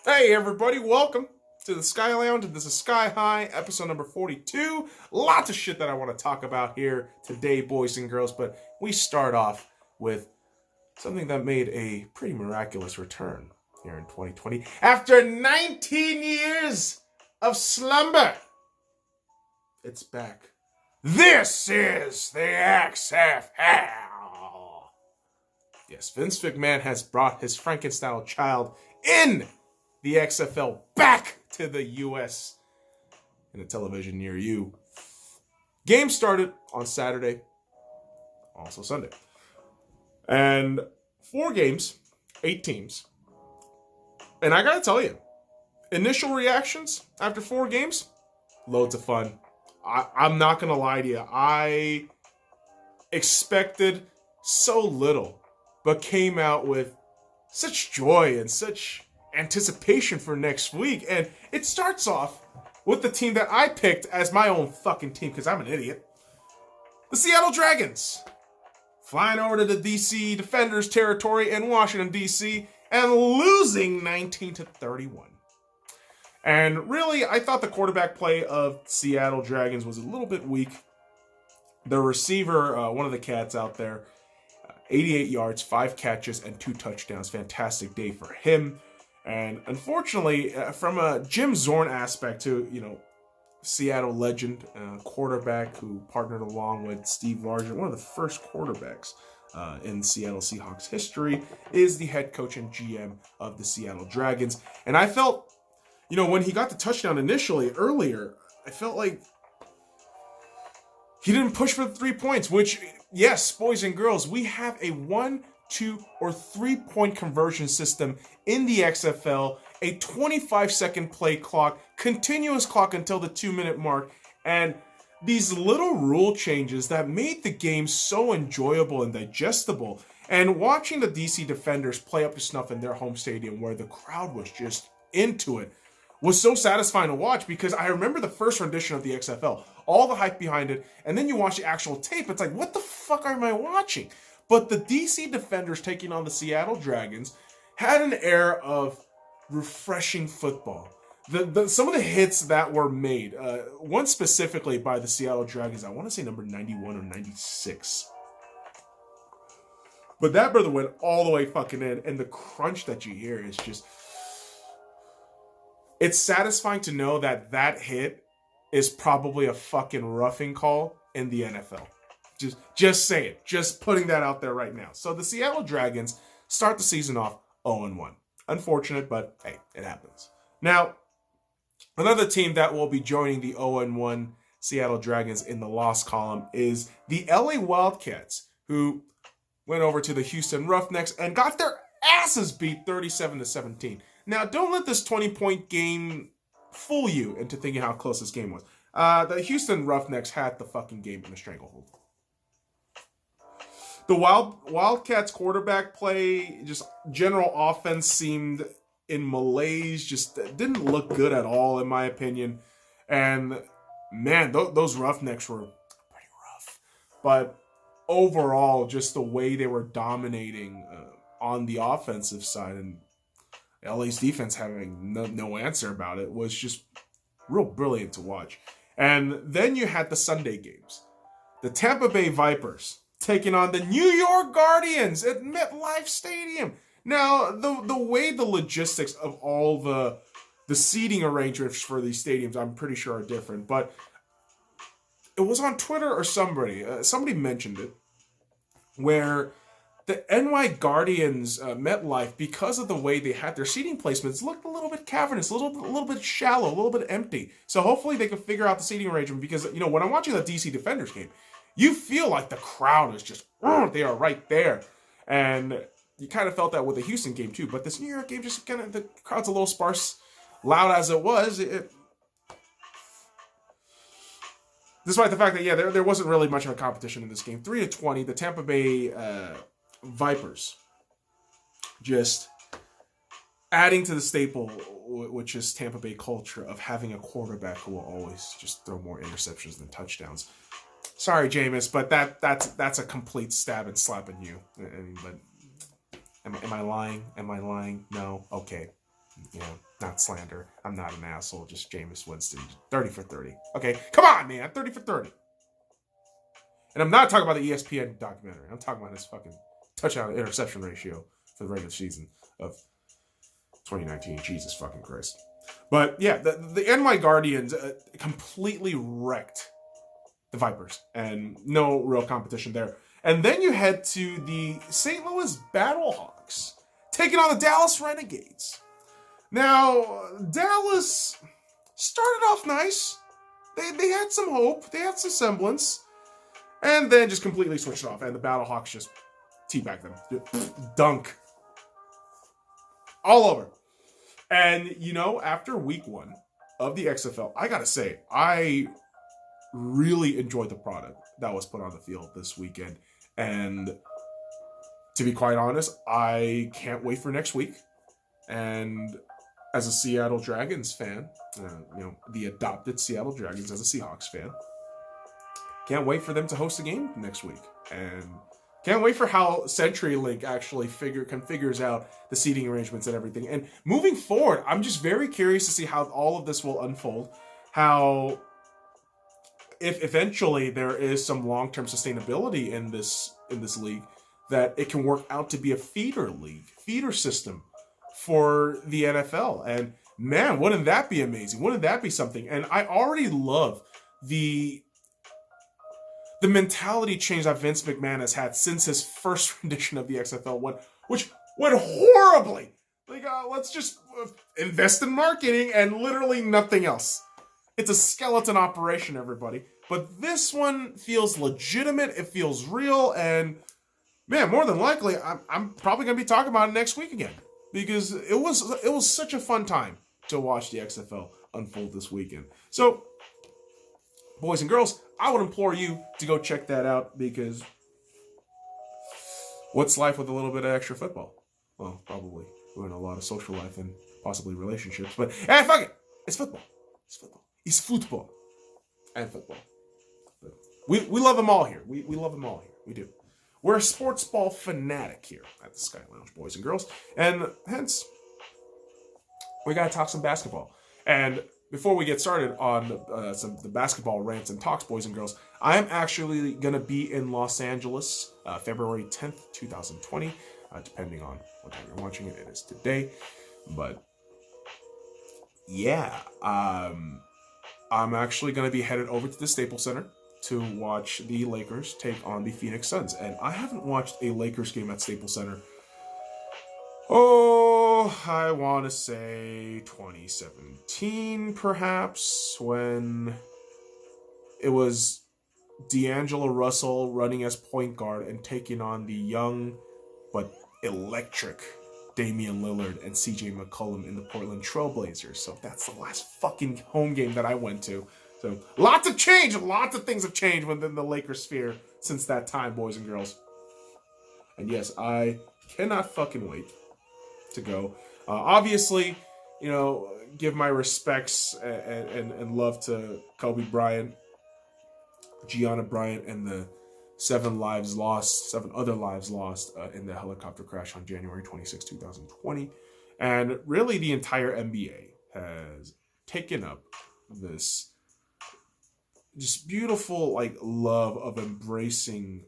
Hey everybody, welcome to the Sky Lounge. This is Sky High, episode number 42. Lots of shit that I want to talk about here today, boys and girls, but we start off with something that made a pretty miraculous return here in 2020. After 19 years of slumber, it's back. This is the XFL. Yes, Vince McMahon has brought his Frankenstein child in the XFL back to the U.S. in a television near you. Game started on Saturday, also Sunday. And 4 games, 8 teams. And I gotta tell you, initial reactions after 4 games, loads of fun. I'm not gonna lie to you. I expected so little, but came out with such joy and such anticipation for next week. And it starts off with the team that I picked as my own fucking team because I'm an idiot. The Seattle Dragons. Flying over to the DC Defenders territory in Washington, D.C. and losing 19-31. And really, I thought the quarterback play of Seattle Dragons was a little bit weak. The receiver, one of the cats out there, 88 yards, 5 catches, and 2 touchdowns. Fantastic day for him. And unfortunately, from a Jim Zorn aspect to, Seattle legend, quarterback who partnered along with Steve Largent, one of the first quarterbacks in Seattle Seahawks history, is the head coach and GM of the Seattle Dragons. And I felt, when he got the touchdown initially, earlier, I felt like he didn't push for the 3 points, which, yes, boys and girls, we have a 1, 2, or 3-point conversion system in the XFL, a 25-second play clock, continuous clock until the 2-minute mark, and these little rule changes that made the game so enjoyable and digestible. And watching the DC Defenders play up to snuff in their home stadium where the crowd was just into it was so satisfying to watch, because I remember the first rendition of the XFL, all the hype behind it, and then you watch the actual tape, it's like, what the fuck am I watching? But the DC Defenders taking on the Seattle Dragons had an air of refreshing football. Some of the hits that were made, one specifically by the Seattle Dragons, I want to say number 91 or 96. But that brother went all the way fucking in, and the crunch that you hear is just... It's satisfying to know that hit is probably a fucking roughing call in the NFL. Just say it. Just putting that out there right now. So the Seattle Dragons start the season off 0-1. Unfortunate, but hey, it happens. Now, another team that will be joining the 0-1 Seattle Dragons in the loss column is the LA Wildcats, who went over to the Houston Roughnecks and got their asses beat 37-17. Now, don't let this 20-point game fool you into thinking how close this game was. The Houston Roughnecks had the fucking game in a stranglehold. The Wildcats quarterback play, just general offense seemed in malaise, just didn't look good at all, in my opinion. And man, those Roughnecks were pretty rough. But overall, just the way they were dominating on the offensive side, and LA's defense having no answer about it, was just real brilliant to watch. And then you had the Sunday games. The Tampa Bay Vipers taking on the New York Guardians at MetLife Stadium. Now, the way the logistics of all the seating arrangements for these stadiums, I'm pretty sure are different, but it was on Twitter or somebody mentioned it, where the NY Guardians MetLife, because of the way they had their seating placements, looked a little bit cavernous, a little bit shallow, a little bit empty. So hopefully they can figure out the seating arrangement, because when I'm watching the DC Defenders game, you feel like the crowd is just, they are right there. And you kind of felt that with the Houston game too. But this New York game, just kind of, the crowd's a little sparse, loud as it was. Despite the fact that, there wasn't really much of a competition in this game. 3-20, the Tampa Bay Vipers just adding to the staple, which is Tampa Bay culture, of having a quarterback who will always just throw more interceptions than touchdowns. Sorry, Jameis, but that's a complete stab and slap at you. But am I lying? No? Okay. not slander. I'm not an asshole. Just Jameis Winston, 30 for 30. Okay, come on, man, 30 for 30. And I'm not talking about the ESPN documentary. I'm talking about his fucking touchdown interception ratio for the regular season of 2019. Jesus fucking Christ. But yeah, the NY Guardians completely wrecked the Vipers, and no real competition there. And then you head to the St. Louis Battlehawks, taking on the Dallas Renegades. Now, Dallas started off nice. They had some hope. They had some semblance. And then just completely switched off. And the Battlehawks just teabagged them. Dunk. All over. And, you know, after week 1 of the XFL, I gotta say, I really enjoyed the product that was put on the field this weekend. And to be quite honest, I can't wait for next week. And as a Seattle Dragons fan, you know, the adopted Seattle Dragons as a Seahawks fan, can't wait for them to host a game next week. And can't wait for how CenturyLink actually configures out the seating arrangements and everything. And moving forward, I'm just very curious to see how all of this will unfold. How, if eventually there is some long-term sustainability in this league, that it can work out to be a feeder system for the NFL. And man, wouldn't that be amazing? Wouldn't that be something? And I already love the mentality change that Vince McMahon has had since his first rendition of the XFL went, which went horribly. Like, let's just invest in marketing and literally nothing else. It's a skeleton operation, everybody. But this one feels legitimate. It feels real. And man, more than likely, I'm probably going to be talking about it next week again, because it was such a fun time to watch the XFL unfold this weekend. So, boys and girls, I would implore you to go check that out, because what's life with a little bit of extra football? Well, probably ruin a lot of social life and possibly relationships. But hey, fuck it, it's football. It's football. It's football and football. But we love them all here. We love them all here. We do. We're a sports ball fanatic here at the Sky Lounge, boys and girls, and hence we gotta talk some basketball. And before we get started on the basketball rants and talks, boys and girls, I am actually going to be in Los Angeles February 10th, 2020, depending on what time you're watching it. It is today. But yeah, I'm actually going to be headed over to the Staples Center to watch the Lakers take on the Phoenix Suns. And I haven't watched a Lakers game at Staples Center, I want to say 2017, perhaps, when it was D'Angelo Russell running as point guard and taking on the young but electric Damian Lillard and C.J. McCollum in the Portland Trailblazers. So that's the last fucking home game that I went to. So lots of change, lots of things have changed within the Lakers sphere since that time, boys and girls. And yes, I cannot fucking wait to go. Obviously, you know, give my respects and love to Kobe Bryant, Gianna Bryant, and the 7 other lives lost in the helicopter crash on January 26, 2020. And really the entire NBA has taken up this just beautiful like love of embracing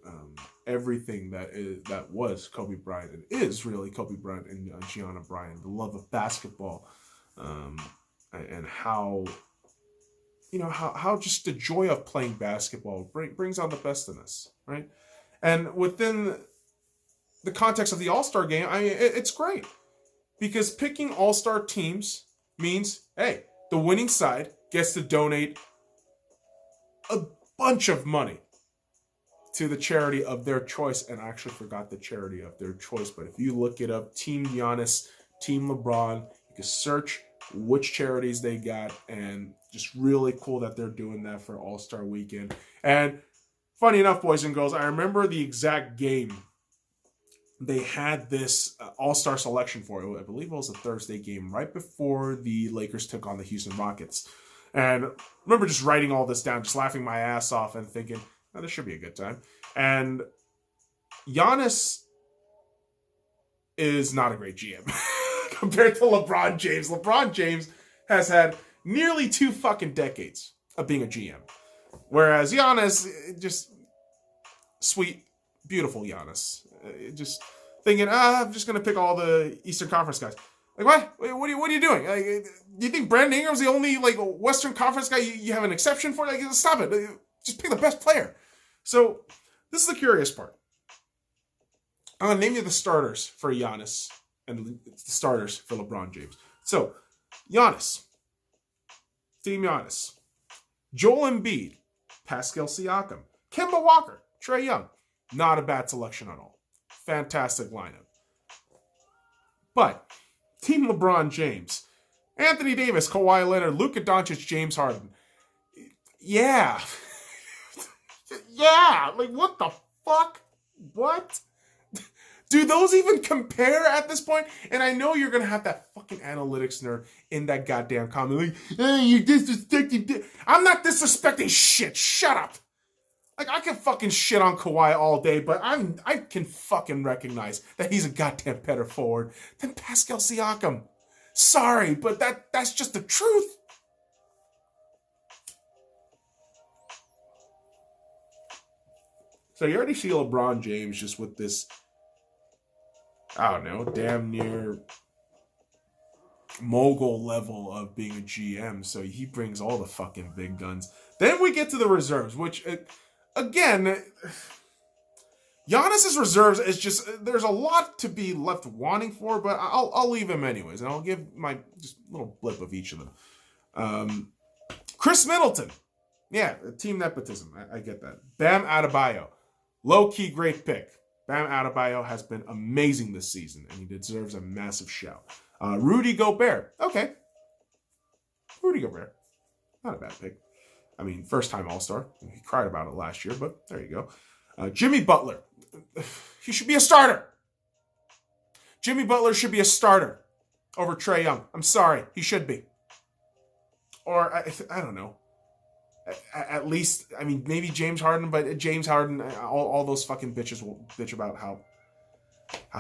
everything that was Kobe Bryant and is really Kobe Bryant and Gianna Bryant, the love of basketball, and how, you know, how just the joy of playing basketball brings out the best in us, right? And within the context of the All-Star game, I mean, it's great, because picking All-Star teams means, hey, the winning side gets to donate a bunch of money to the charity of their choice. And I actually forgot the charity of their choice, but if you look it up, Team Giannis, Team LeBron, you can search which charities they got, and just really cool that they're doing that for All-Star Weekend. And funny enough, boys and girls, I remember the exact game they had this All-Star selection for. I believe it was a Thursday game right before the Lakers took on the Houston Rockets. And I remember just writing all this down, just laughing my ass off and thinking, oh, this should be a good time. And Giannis is not a great GM. compared to LeBron James. LeBron James has had nearly 2 fucking decades of being a GM. Whereas Giannis, just sweet, beautiful Giannis. Just thinking, I'm just going to pick all the Eastern Conference guys. Like, what? What are you doing? Like, do you think Brandon Ingram's the only, like, Western Conference guy you have an exception for? Like, stop it. Just pick the best player. So, this is the curious part. I'm going to name you the starters for Giannis and the starters for LeBron James. So, Giannis. Team Giannis. Joel Embiid. Pascal Siakam. Kemba Walker. Trae Young. Not a bad selection at all. Fantastic lineup. But, Team LeBron James. Anthony Davis, Kawhi Leonard, Luka Doncic, James Harden. Yeah. Yeah. Like, what the fuck? What? Do those even compare at this point? And I know you're going to have that fucking analytics nerd in that goddamn comment. Like, hey, you're disrespecting. I'm not disrespecting shit. Shut up. Like, I can fucking shit on Kawhi all day, but I can fucking recognize that he's a goddamn better forward than Pascal Siakam. Sorry, but that's just the truth. So you already see LeBron James just with this, I don't know, damn near mogul level of being a GM. So he brings all the fucking big guns. Then we get to the reserves, which, again, Giannis's reserves is just, there's a lot to be left wanting for, but I'll leave him anyways, and I'll give my just little blip of each of them. Chris Middleton. Yeah, team nepotism. I get that. Bam Adebayo. Low-key great pick. Bam Adebayo has been amazing this season, and he deserves a massive shout. Rudy Gobert. Okay. Rudy Gobert. Not a bad pick. I mean, first-time All-Star. He cried about it last year, but there you go. Jimmy Butler. He should be a starter. Jimmy Butler should be a starter over Trae Young. I'm sorry. He should be. Or, I don't know. At least, I mean, maybe James Harden, but James Harden, all those fucking bitches will bitch about how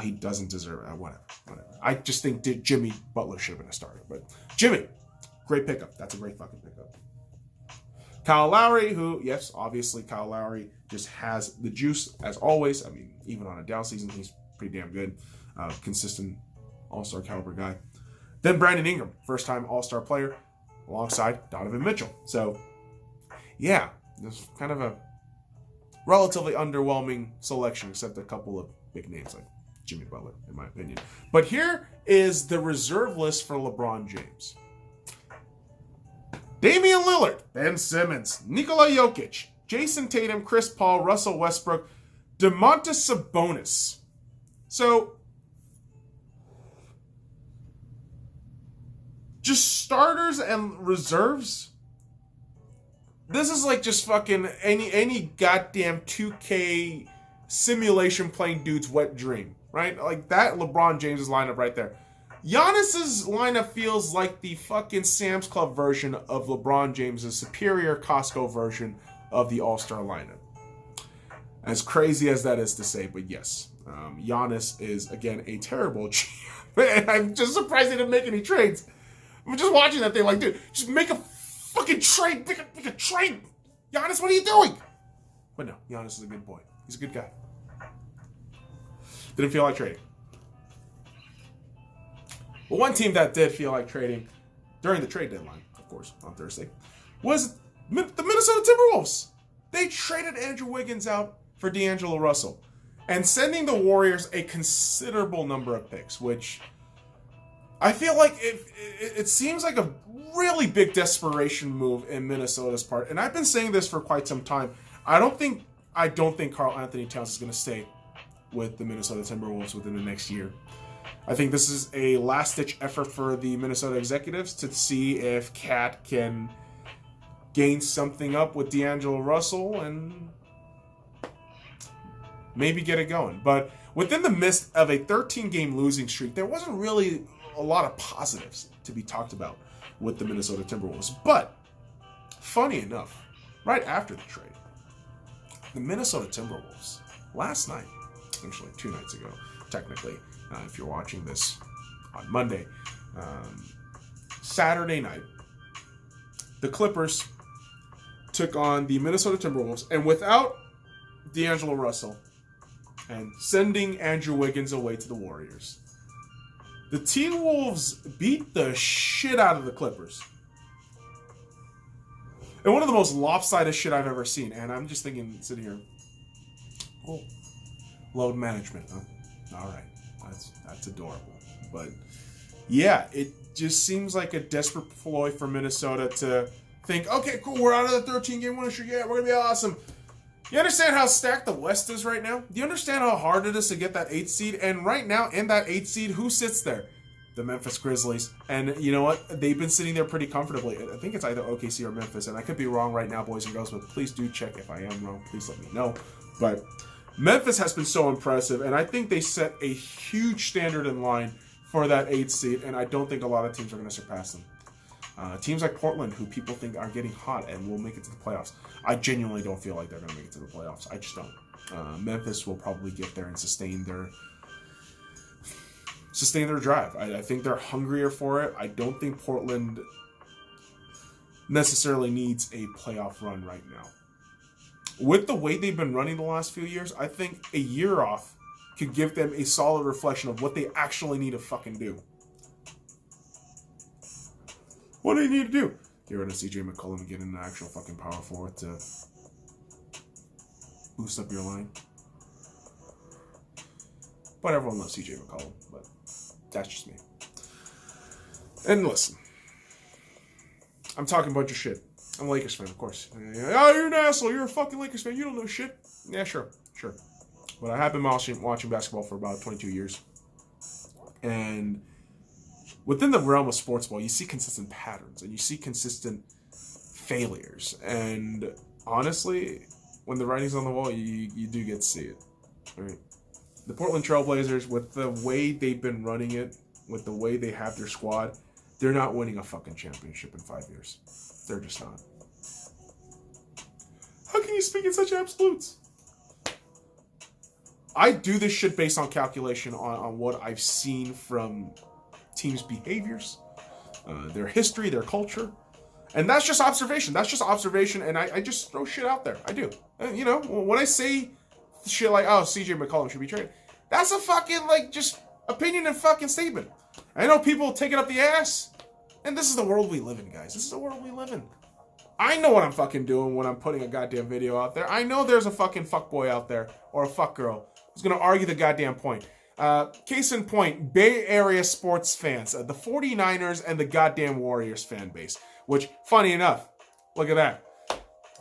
he doesn't deserve it. Whatever. I just think Jimmy Butler should have been a starter. But Jimmy, great pickup. That's a great fucking pickup. Kyle Lowry, who, yes, obviously Kyle Lowry just has the juice, as always. I mean, even on a down season, he's pretty damn good. Consistent all-star caliber guy. Then Brandon Ingram, first-time all-star player, alongside Donovan Mitchell. So, yeah, it's kind of a relatively underwhelming selection, except a couple of big names like Jimmy Butler, in my opinion. But here is the reserve list for LeBron James. Damian Lillard, Ben Simmons, Nikola Jokic, Jason Tatum, Chris Paul, Russell Westbrook, Domantas Sabonis. So, just starters and reserves. This is like just fucking any goddamn 2K simulation playing dude's wet dream, right? Like that LeBron James' lineup right there. Giannis's lineup feels like the fucking Sam's Club version of LeBron James' superior Costco version of the All-Star lineup. As crazy as that is to say, but yes. Giannis is, again, a terrible GM. I'm just surprised they didn't make any trades. I'm just watching that thing like, dude, just make a fucking trade. Make a trade. Giannis, what are you doing? But no, Giannis is a good boy. He's a good guy. Didn't feel like trading. But one team that did feel like trading during the trade deadline, of course, on Thursday, was the Minnesota Timberwolves. They traded Andrew Wiggins out for D'Angelo Russell and sending the Warriors a considerable number of picks, which I feel like it seems like a really big desperation move in Minnesota's part. And I've been saying this for quite some time. I don't think Karl Anthony Towns is going to stay with the Minnesota Timberwolves within the next year. I think this is a last-ditch effort for the Minnesota executives to see if Cat can gain something up with D'Angelo Russell and maybe get it going. But within the midst of a 13-game losing streak, there wasn't really a lot of positives to be talked about with the Minnesota Timberwolves. But, funny enough, right after the trade, the Minnesota Timberwolves, last night, actually 2 nights ago, technically, if you're watching this on Monday. Saturday night, the Clippers took on the Minnesota Timberwolves, and without D'Angelo Russell and sending Andrew Wiggins away to the Warriors, the T-Wolves beat the shit out of the Clippers. And one of the most lopsided shit I've ever seen. And I'm just thinking, sitting here, oh, load management, huh? All right, that's adorable. But yeah, it just seems like a desperate ploy for Minnesota to think, okay, cool, we're out of the 13-game winning streak. Yeah, we're gonna be awesome. You understand how stacked the West is right now? Do you understand how hard it is to get that 8th seed? And right now, in that 8th seed, who sits there? The Memphis Grizzlies. And you know what? They've been sitting there pretty comfortably. I think it's either OKC or Memphis, and I could be wrong right now, boys and girls, but please do check if I am wrong. Please let me know. But Memphis has been so impressive, and I think they set a huge standard in line for that 8th seed, and I don't think a lot of teams are going to surpass them. Teams like Portland, who people think are getting hot and will make it to the playoffs, I genuinely don't feel like they're going to make it to the playoffs. I just don't. Memphis will probably get there and sustain their drive. I think they're hungrier for it. I don't think Portland necessarily needs a playoff run right now. With the way they've been running the last few years, I think a year off could give them a solid reflection of what they actually need to fucking do. What do they need to do? Get rid of C.J. McCollum and get an actual fucking power forward to boost up your line. But everyone loves C.J. McCollum, but that's just me. And listen, I'm talking a bunch of shit. I'm a Lakers fan, of course. Oh, you're an asshole. You're a fucking Lakers fan. You don't know shit. Yeah, sure. But I have been watching basketball for about 22 years. And within the realm of sports ball, you see consistent patterns and you see consistent failures. And honestly, when the writing's on the wall, you do get to see it. Right? The Portland Trailblazers, with the way they've been running it, with the way they have their squad, they're not winning a fucking championship in 5 years. They're just not. How can you speak in such absolutes? I do this shit based on calculation on what I've seen from teams' behaviors, their history, their culture. And that's just observation. And I just throw shit out there. I do. You know, when I say shit like, oh, C.J. McCollum should be traded, that's a fucking, just opinion and fucking statement. I know people take it up the ass. And this is the world we live in, guys. This is the world we live in. I know what I'm fucking doing when I'm putting a goddamn video out there. I know there's a fucking fuckboy out there or a fuckgirl who's going to argue the goddamn point. Case in point, Bay Area sports fans, the 49ers and the goddamn Warriors fan base, which, funny enough, look at that.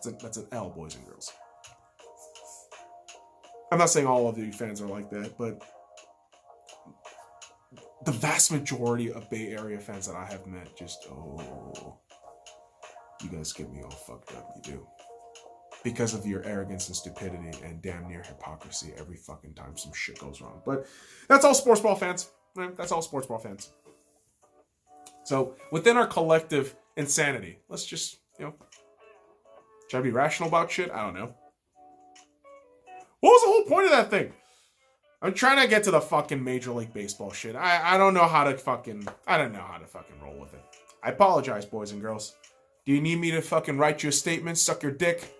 That's an L, boys and girls. I'm not saying all of you fans are like that, but the vast majority of Bay Area fans that I have met just, you guys get me all fucked up, you do. Because of your arrogance and stupidity and damn near hypocrisy every fucking time some shit goes wrong. But that's all sports ball fans. That's all sports ball fans. So within our collective insanity, let's just, try to be rational about shit. I don't know. What was the whole point of that thing? I'm trying to get to the fucking Major League Baseball shit. I don't know how to fucking roll with it. I apologize, boys and girls. Do you need me to fucking write you a statement, suck your dick,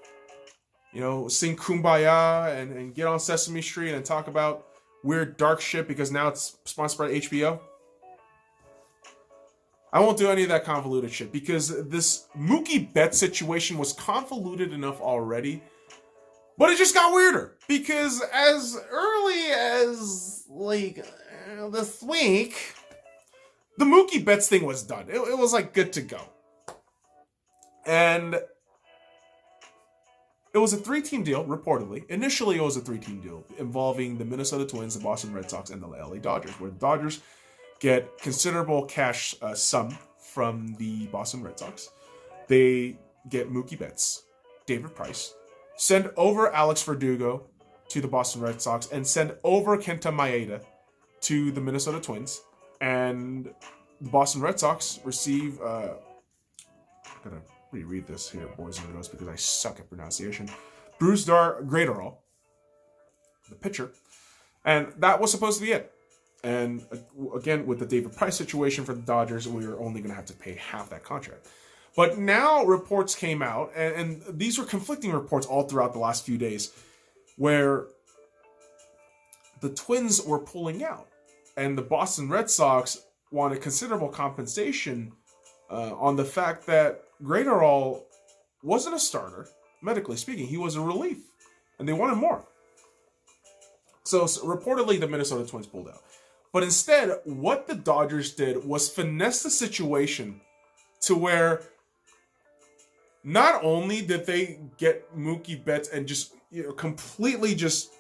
sing Kumbaya and get on Sesame Street and talk about weird dark shit because now it's sponsored by HBO? I won't do any of that convoluted shit because this Mookie Betts situation was convoluted enough already. But it just got weirder because as early as this week, the Mookie Betts thing was done. It was good to go. And it was a 3-team deal, reportedly. Initially, it was a 3-team deal involving the Minnesota Twins, the Boston Red Sox, and the LA Dodgers, where the Dodgers get considerable cash sum from the Boston Red Sox. They get Mookie Betts, David Price, send over Alex Verdugo to the Boston Red Sox, and send over Kenta Maeda to the Minnesota Twins. And the Boston Red Sox receive... I'm going to reread this here, boys and girls, because I suck at pronunciation. Brusdar Graterol, the pitcher. And that was supposed to be it. And again, with the David Price situation for the Dodgers, we were only going to have to pay half that contract. But now reports came out, and these were conflicting reports all throughout the last few days, where the Twins were pulling out. And the Boston Red Sox wanted considerable compensation on the fact that Graterol wasn't a starter, medically speaking. He was a relief, and they wanted more. So reportedly, the Minnesota Twins pulled out. But instead, what the Dodgers did was finesse the situation to where not only did they get Mookie Betts and just completely just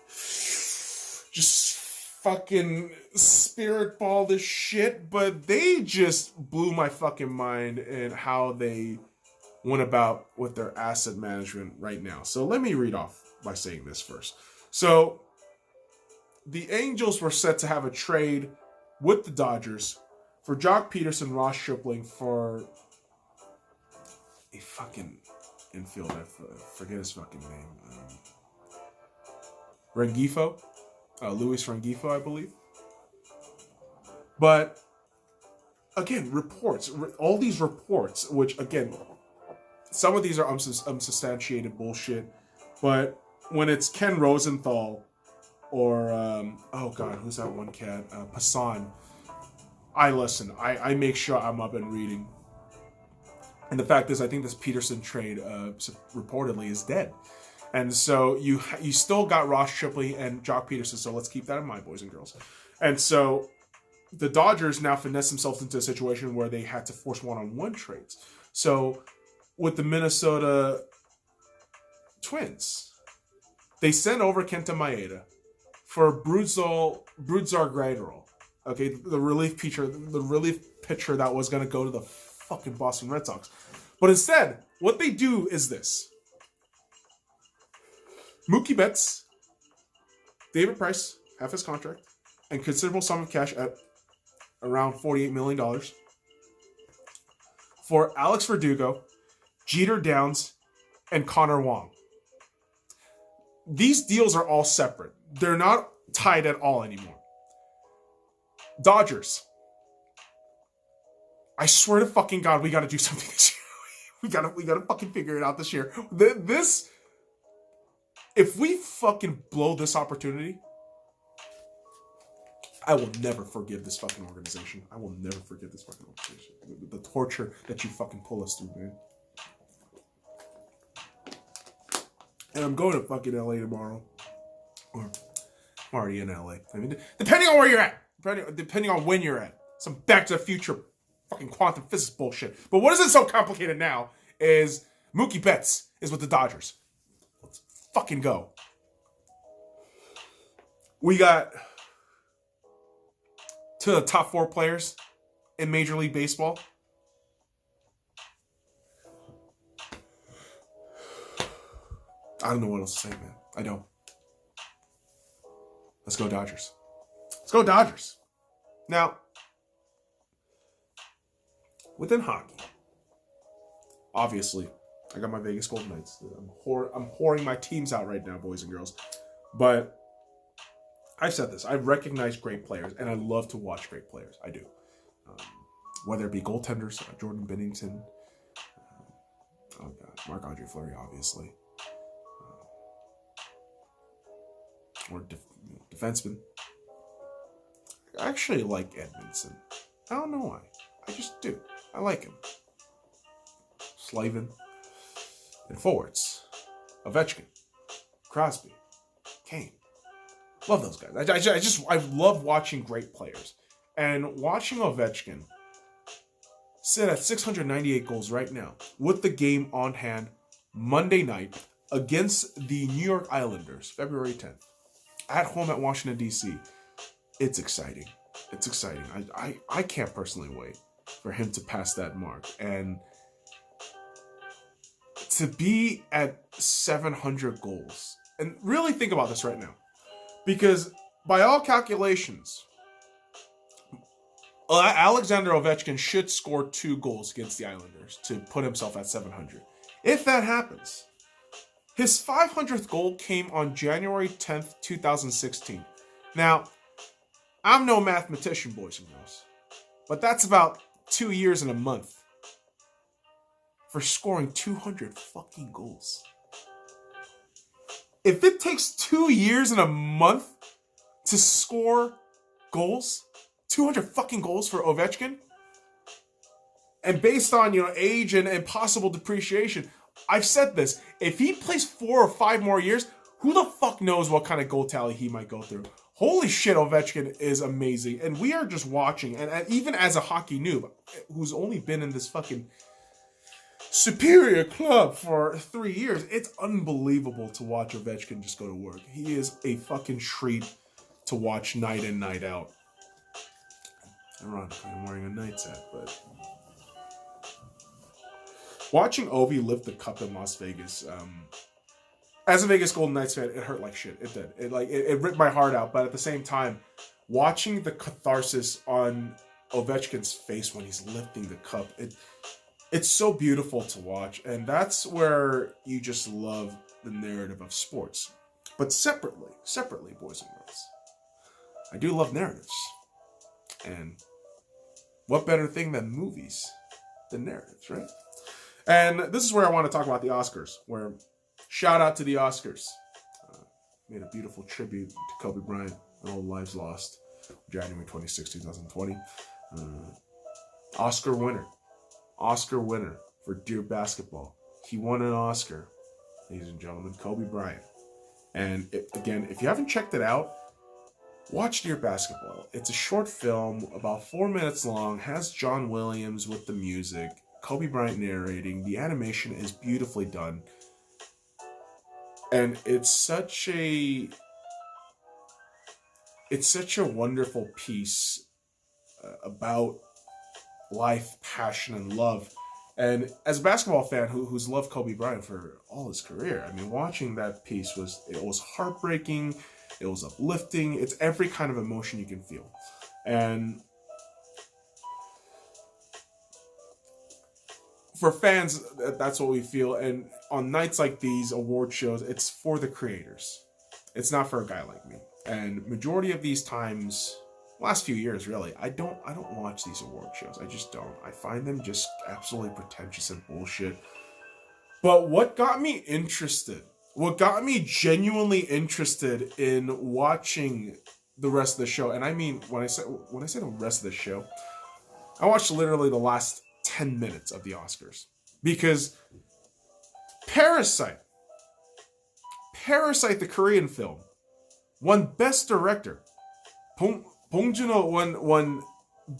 fucking spirit ball this shit, but they just blew my fucking mind in how they went about with their asset management right now. So let me read off by saying this first. So the Angels were set to have a trade with the Dodgers for Jock Peterson, Ross Stripling for a fucking infield. I forget his fucking name. Rengifo. Luis Rengifo, I believe. But again, reports. All these reports, which again, some of these are unsubstantiated bullshit. But when it's Ken Rosenthal or oh god, who's that one cat? Passan. I listen. I make sure I'm up and reading. And the fact is, I think this Peterson trade reportedly is dead. And so you still got Ross Stripling and Jock Peterson. So let's keep that in mind, boys and girls. And so the Dodgers now finesse themselves into a situation where they had to force one-on-one trades. So with the Minnesota Twins, they sent over Kenta Maeda for Brudzar Graterol. Okay, the relief pitcher that was going to go to the fucking Boston Red Sox. But instead, what they do is this. Mookie Betts, David Price, half his contract, and considerable sum of cash at around $48 million for Alex Verdugo, Jeter Downs, and Connor Wong. These deals are all separate. They're not tied at all anymore. Dodgers. I swear to fucking God, we got to do something this year. we gotta fucking figure it out this year. If we fucking blow this opportunity, I will never forgive this fucking organization. I will never forgive this fucking organization. The torture that you fucking pull us through, man. And I'm going to fucking LA tomorrow. Or I'm already in LA. I mean, depending on where you're at. Depending on when you're at. Some Back to the Future fucking quantum physics bullshit. But what isn't so complicated now is Mookie Betts is with the Dodgers. Let's fucking go. We got to the top 4 players in Major League Baseball. I don't know what else to say, man. I don't. Let's go Dodgers. Let's go Dodgers. Now, within hockey, obviously, I got my Vegas Golden Knights. I'm pouring my teams out right now, boys and girls. But I've said this. I recognize great players, and I love to watch great players. I do. Whether it be goaltenders, Jordan Binnington, Marc-Andre Fleury, obviously, or defensemen. I actually like Edmondson. I don't know why. I just do. I like him. Slavin. And forwards. Ovechkin. Crosby. Kane. Love those guys. I love watching great players. And watching Ovechkin sit at 698 goals right now with the game on hand Monday night against the New York Islanders, February 10th, at home at Washington, D.C. It's exciting. It's exciting. I can't personally wait for him to pass that mark. And to be at 700 goals. And really think about this right now. Because by all calculations, Alexander Ovechkin should score 2 goals against the Islanders to put himself at 700. If that happens, his 500th goal came on January 10th, 2016. Now, I'm no mathematician, boys and girls, but that's about 2 years and a month for scoring 200 fucking goals. If it takes 2 years and a month to score goals, 200 fucking goals for Ovechkin, and based on, age and possible depreciation, I've said this, if he plays 4 or 5 more years, who the fuck knows what kind of goal tally he might go through. Holy shit, Ovechkin is amazing. And we are just watching, and even as a hockey noob, who's only been in this fucking superior club for 3 years, it's unbelievable to watch Ovechkin just go to work. He is a fucking treat to watch night in, night out. Ironically, I'm wearing a Knights hat, but watching Ovi lift the cup in Las Vegas, as a Vegas Golden Knights fan, it hurt like shit. It did. It ripped my heart out. But at the same time, watching the catharsis on Ovechkin's face when he's lifting the cup, it's so beautiful to watch. And that's where you just love the narrative of sports. But separately, boys and girls, I do love narratives. And what better thing than movies than narratives, right? And this is where I want to talk about the Oscars, where shout out to the Oscars. Made a beautiful tribute to Kobe Bryant and all the lives lost. January 26, 2020. Oscar winner for Dear Basketball. He won an Oscar, ladies and gentlemen, Kobe Bryant. And again, if you haven't checked it out, watch Dear Basketball. It's a short film, about 4 minutes long, has John Williams with the music, Kobe Bryant narrating. The animation is beautifully done. And it's such a wonderful piece about life, passion, and love. And as a basketball fan who's loved Kobe Bryant for all his career, I mean, watching that piece was heartbreaking, it was uplifting, it's every kind of emotion you can feel. And for fans, that's what we feel. And on nights like these, award shows, it's for the creators. It's not for a guy like me. And majority of these times, last few years really, I don't watch these award shows. I just don't. I find them just absolutely pretentious and bullshit. But what got me genuinely interested in watching the rest of the show, and I mean when I say the rest of the show, I watched literally the last 10 minutes of the Oscars, because Parasite, the Korean film, won Best Director. Bong Joon-ho won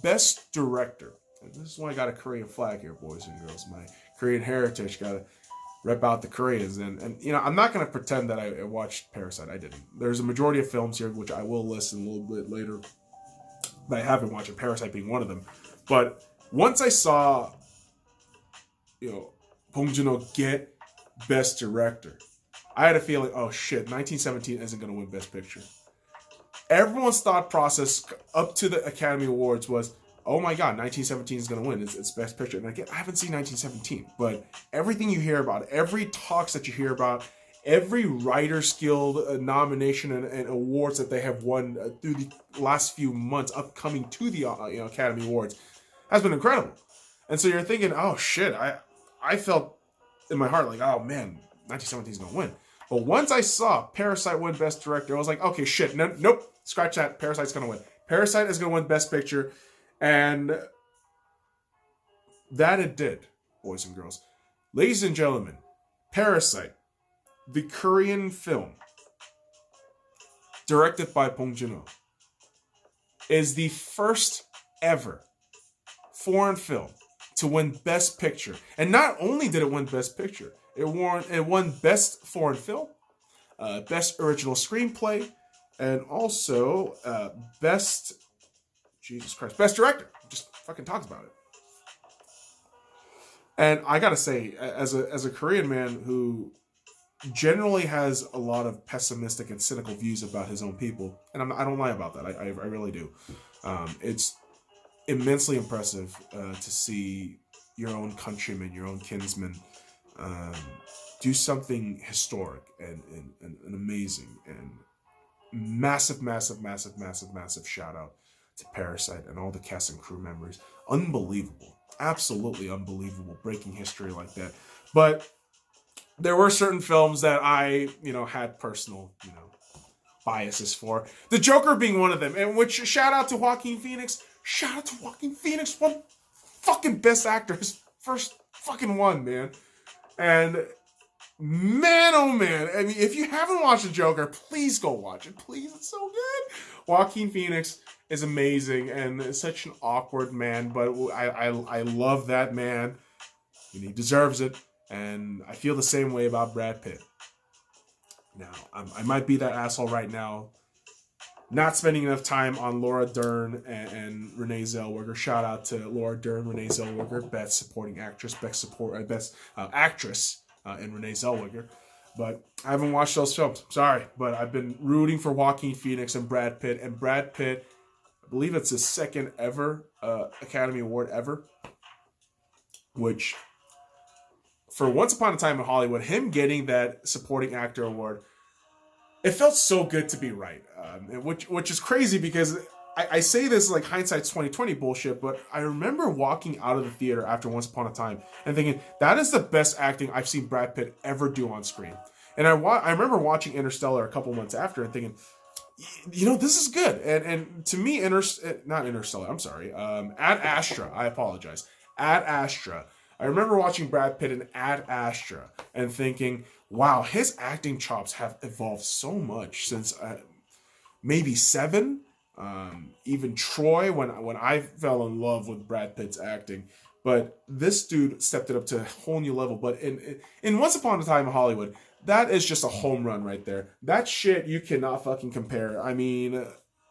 Best Director. And this is why I got a Korean flag here, boys and girls. My Korean heritage, gotta rep out the Koreans. And I'm not gonna pretend that I watched Parasite. I didn't. There's a majority of films here which I will list a little bit later that I haven't watched, and Parasite being one of them. But once I saw, Bong Joon-ho get Best Director, I had a feeling, oh shit, 1917 isn't going to win Best Picture. Everyone's thought process up to the Academy Awards was, oh my god, 1917 is going to win. It's Best Picture. And again, I haven't seen 1917, but everything you hear about, every talks that you hear about, every Writers Guild nomination and awards that they have won through the last few months upcoming to the Academy Awards has been incredible. And so you're thinking, oh shit, I felt in my heart like, oh man, 1917 is going to win. But once I saw Parasite win Best Director, I was like, okay, shit, nope, scratch that. Parasite's going to win. Parasite is going to win Best Picture. And that it did, boys and girls. Ladies and gentlemen, Parasite, the Korean film, directed by Bong Joon-ho, is the first ever foreign film to win Best Picture. And not only did it win Best Picture, it won Best Foreign Film, Best Original Screenplay, and also Best Director. Just fucking talks about it. And I gotta say, as a Korean man who generally has a lot of pessimistic and cynical views about his own people, and I don't lie about that. I really do. It's immensely impressive to see your own countrymen, your own kinsmen, do something historic and amazing and massive shout out to Parasite and all the cast and crew members. Unbelievable. Absolutely unbelievable. Breaking history like that. But there were certain films that I, had personal, biases for. The Joker being one of them. And which, shout out to Joaquin Phoenix. Shout out to Joaquin Phoenix. One fucking best actor. His first fucking one, man. And man, oh man. I mean, if you haven't watched The Joker, please go watch it. Please, it's so good. Joaquin Phoenix is amazing and such an awkward man, but I love that man. And he deserves it. And I feel the same way about Brad Pitt. Now, I might be that asshole right now, not spending enough time on Laura Dern and Renee Zellweger. Shout out to Laura Dern, Renee Zellweger, best supporting actress, best actress in Renee Zellweger. But I haven't watched those films. Sorry, but I've been rooting for Joaquin Phoenix and Brad Pitt. And Brad Pitt, I believe it's his second ever Academy Award ever, which, for Once Upon a Time in Hollywood, him getting that supporting actor award, it felt so good to be right. Which is crazy because I say this like hindsight's 2020 bullshit, but I remember walking out of the theater after Once Upon a Time and thinking, that is the best acting I've seen Brad Pitt ever do on screen. And I remember watching Interstellar a couple months after and thinking, this is good. And to me, not Interstellar, I'm sorry. Ad Astra, I apologize. Ad Astra. I remember watching Brad Pitt in Ad Astra and thinking, wow, his acting chops have evolved so much since maybe Seven, even Troy, when I fell in love with Brad Pitt's acting. But this dude stepped it up to a whole new level. But in Once Upon a Time in Hollywood, that is just a home run right there. That shit you cannot fucking compare. I mean,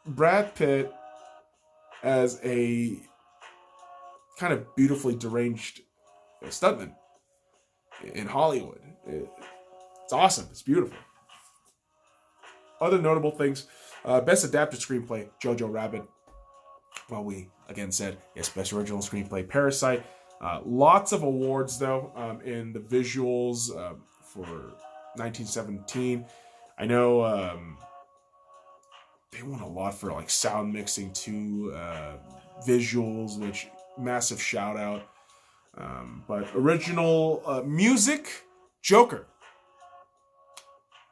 Brad Pitt as a kind of beautifully deranged stuntman in Hollywood. It's awesome. It's beautiful. Other notable things. Best adapted screenplay, Jojo Rabbit. Well, we again said, yes, best original screenplay, Parasite. Lots of awards, though, in the visuals for 1917. I know they won a lot for like sound mixing too, visuals, which massive shout out. But original music, Joker.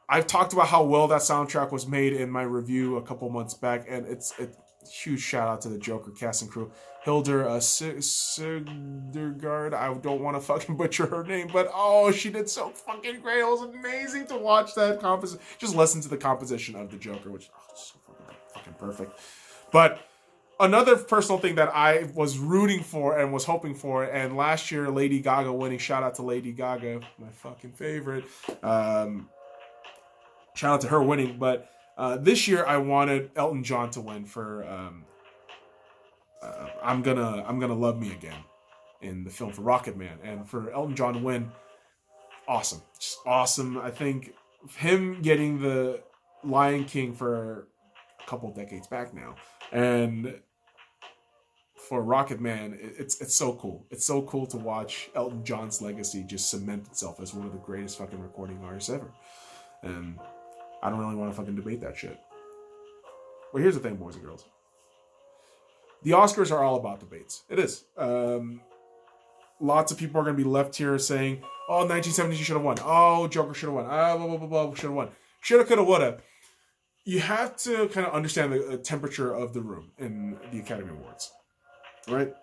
I've talked about how well that soundtrack was made in my review a couple months back, and it's a huge shout out to the Joker cast and crew. Hildur Sigurgard, I don't want to fucking butcher her name, but she did so fucking great. It was amazing to watch that composition. Just listen to the composition of the Joker, which is so fucking perfect. But another personal thing that I was rooting for and was hoping for, and last year Lady Gaga winning, shout out to Lady Gaga, my fucking favorite. Shout out to her winning, but this year I wanted Elton John to win for I'm gonna Love Me Again in the film for Rocket Man, and for Elton John to win, awesome, just awesome. I think him getting the Lion King for a couple decades back now, and for Rocket Man, it's so cool. It's so cool to watch Elton John's legacy just cement itself as one of the greatest fucking recording artists ever. And I don't really want to fucking debate that shit. Well, here's the thing, boys and girls. The Oscars are all about debates. It is. Lots of people are going to be left here saying, 1970 should have won. Joker should have won. Blah, blah, blah, blah, should have won. Shoulda, coulda, woulda. You have to kind of understand the temperature of the room in the Academy Awards. Right?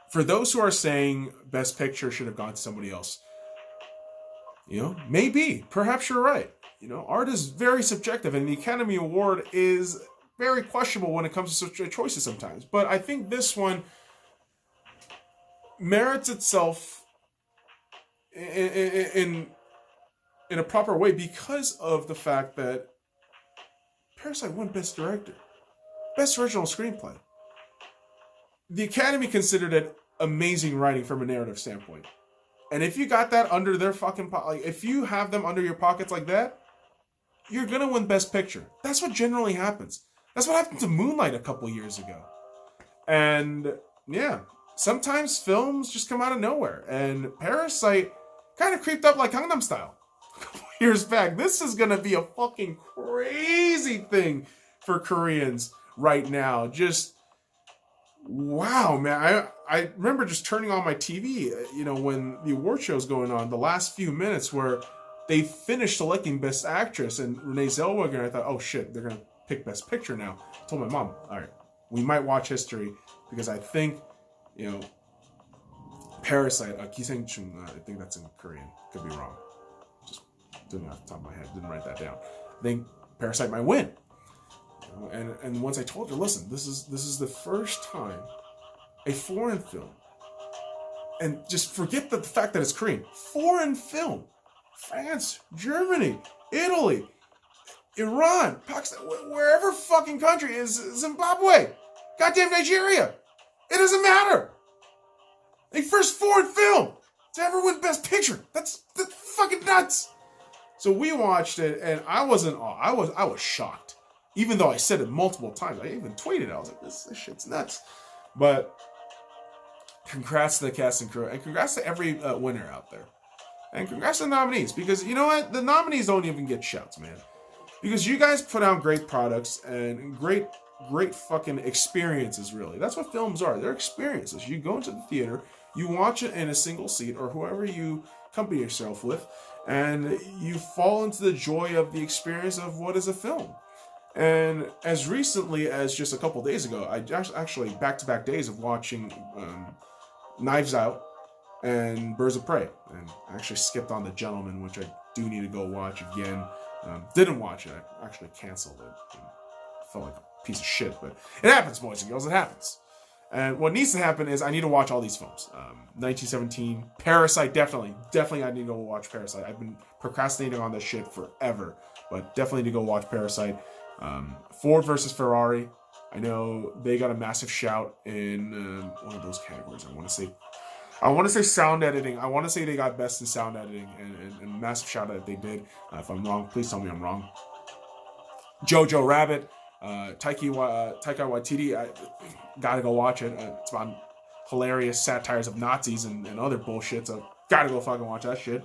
For those who are saying Best Picture should have gone to somebody else, maybe. Perhaps you're right. Art is very subjective, and the Academy Award is very questionable when it comes to such choices sometimes. But I think this one merits itself in a proper way because of the fact that Parasite won Best Director, Best Original Screenplay. The Academy considered it amazing writing from a narrative standpoint. And if you got that under their fucking if you have them under your pockets like that, you're gonna win Best Picture. That's what generally happens. That's what happened to Moonlight a couple years ago. And yeah, sometimes films just come out of nowhere. And Parasite kind of creeped up like Gangnam Style a couple years back. This is going to be a fucking crazy thing for Koreans right now. Just, wow, man. I remember just turning on my TV, when the award show's going on, the last few minutes where they finished selecting Best Actress and Renee Zellweger, and I thought, oh shit, they're going to pick Best Picture now. I told my mom, all right, we might watch History because I think, Parasite, Kisengchung, I think that's in Korean. Could be wrong. Just doing it off the top of my head. Didn't write that down. I think Parasite might win. And once I told her, listen, this is the first time a foreign film, and just forget the fact that it's Korean, foreign film, France, Germany, Italy, Iran, Pakistan, wherever fucking country is Zimbabwe, goddamn Nigeria, it doesn't matter. A first foreign film to ever win Best Picture. That's fucking nuts. So we watched it, and I was in awe. I was shocked. Even though I said it multiple times. I even tweeted. I was like, this shit's nuts. But congrats to the cast and crew. And congrats to every winner out there. And congrats to the nominees. Because you know what? The nominees don't even get shouts, man. Because you guys put out great products and great fucking experiences, really. That's what films are. They're experiences. You go into the theater, you watch it in a single seat, or whoever you accompany yourself with, and you fall into the joy of the experience of what is a film. And as recently as just a couple days ago, I actually back-to-back days of watching Knives Out and Birds of Prey. And I actually skipped on The Gentleman, which I do need to go watch again. Didn't watch it. I actually canceled it. Felt like a piece of shit, but it happens, boys and girls. It happens. And what needs to happen is I need to watch all these films. 1917, Parasite, definitely I need to go watch Parasite. I've been procrastinating on this shit forever, but definitely need to go watch Parasite. Ford versus Ferrari. I know they got a massive shout in one of those categories. I want to say sound editing. I want to say they got best in sound editing and massive shout out that they did. If I'm wrong, please tell me I'm wrong. Jojo Rabbit. Taika Waititi, I gotta go watch it. It's about hilarious satires of Nazis and other bullshit, so gotta go fucking watch that shit.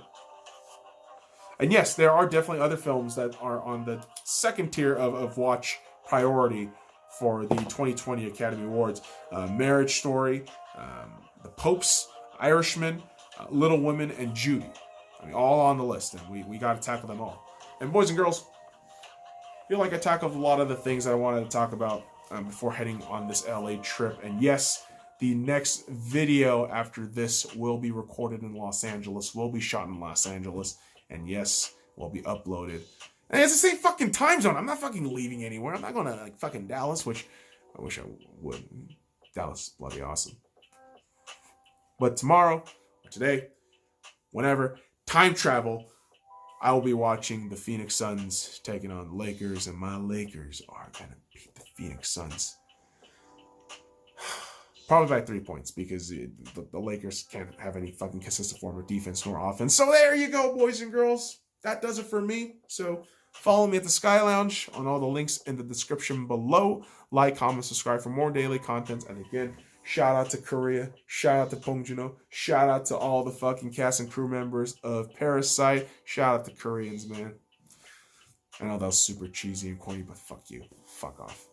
And yes, there are definitely other films that are on the second tier of watch priority for the 2020 Academy Awards. Marriage Story, The Popes, Irishman, Little Women, and Judy. I mean, all on the list, and we gotta tackle them all. And boys and girls, I feel like I tackled a lot of the things that I wanted to talk about before heading on this LA trip. And yes, the next video after this will be recorded in Los Angeles, will be shot in Los Angeles, and yes, will be uploaded. And it's the same fucking time zone. I'm not fucking leaving anywhere. I'm not going to fucking Dallas, which I wish I would. Dallas is bloody awesome. But tomorrow, or today, whenever, time travel, I will be watching the Phoenix Suns taking on the Lakers, and my Lakers are going to beat the Phoenix Suns. Probably by 3 points, because the Lakers can't have any fucking consistent form of defense nor offense. So there you go, boys and girls. That does it for me. So follow me at the Sky Lounge on all the links in the description below. Like, comment, subscribe for more daily content. And again, shout out to Korea. Shout out to Bong. Shout out to all the fucking cast and crew members of Parasite. Shout out to Koreans, man. I know that was super cheesy and corny, but fuck you. Fuck off.